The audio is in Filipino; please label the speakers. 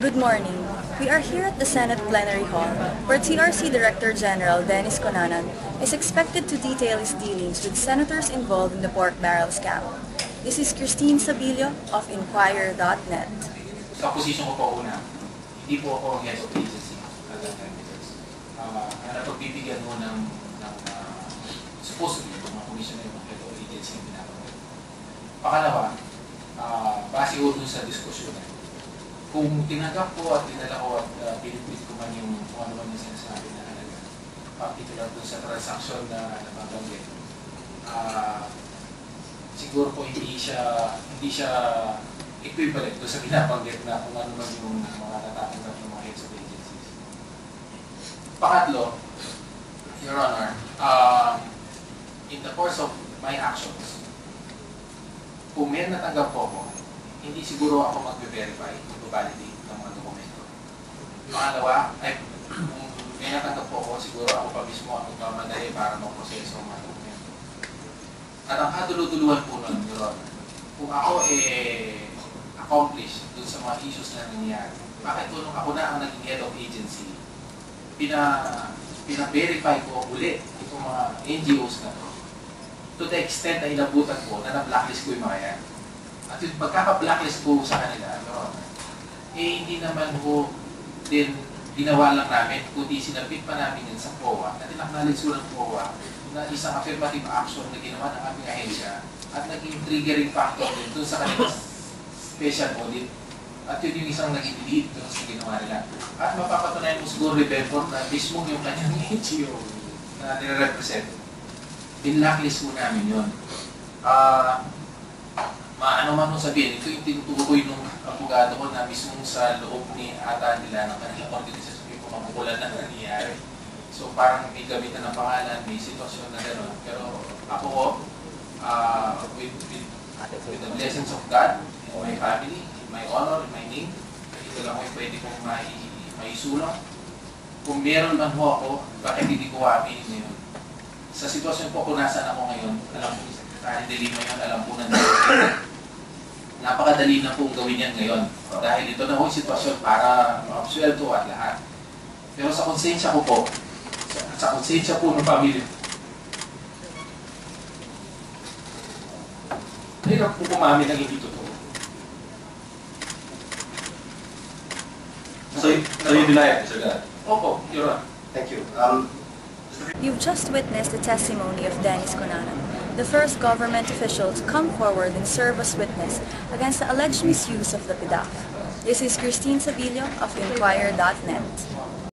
Speaker 1: Good morning. We are here at the Senate Plenary Hall, where TRC Director General Dennis Cunanan is expected to detail his dealings with senators involved in the pork barrel scam. This is Christine Sabilio of Inquirer.net.
Speaker 2: Sa posisyon ko po una, hindi po ako head of agency at that time because napagbibigyan mo ng supposedly mga commissioner ng head of agency yung pinapagod. Pakalawa, base ko dun sa diskusyon kung tinanggap ko at dinala ko at pinipit ko man yung kung ano man yung sinasabi na halaga, particular dun sa transaction na nababanggit, siguro po hindi siya equivalent doon sa binabanggit na kung ano man yung mga natatanggap ng mga heads of agencies. Pangatlo, Your Honor, in the course of my actions, kung may natanggap po ako, hindi siguro ako mag-verify, mag-validate ng mga dokumento. Pangalawa, kung may natanggap po ako, siguro ako pa mismo ang magmamadali para mag-proseso ng mga dokumento. At ang kaduluduluhan po nun, Your Honor, kung ako accomplish dun sa mga issues na nangyayari, bakit kung ako na ang naging head of agency, pina-verify ko ulit itong mga NGOs na to the extent na inabutan ko na na-blacklist ko yung mga yan. At yung pagkaka-blacklist po sa kanila, hindi naman po din ginawa lang namin, kundi sinabit pa namin yun sa POA, na tinaknalits ko ng POA na isang affirmative action na ginawa ng aming ahensya at naging triggering factor din doon sa kanilang special audit. At yun yung isang naging lead doon sa ginawa nila. At mapapatunayan mo siguro report na mismo yung kanyang NGO na nire-represent. Pinlacklist po namin yun. Ano man mong sabihin, ito yung tinutukoy ng abogado ko na mismo sa loob ni ata nila ng kanilang organisasyon yung pamamukulan na nangyayari. So parang may gamitan ng pangalan, may sitwasyon na gano'n. Pero ako ko, with the blessings of God, in my family, in my honor, in my name, ito lang ay pwede kong maisulang. Kung meron man ho ako, bakit hindi ko aminin ngayon? Sa sitwasyon po kung nasaan ako ngayon, alam po, kahit hindi mo yun, alam po na napakadali na pong gawin yan ngayon. Dahil ito na ho yung sitwasyon para makapswelto at lahat. Pero sa konsensya ko po, sa konsensya po ng pamilya, hirap po kumamin ng hindi totoo.
Speaker 3: So you deny it, Mr. God?
Speaker 2: Opo, Your Honor.
Speaker 3: Thank you.
Speaker 1: You've just witnessed the testimony of Dennis Cunanan, the first government official to come forward and serve as witness against the alleged misuse of the PDAF. This is Christine Sabilio of Inquirer.net.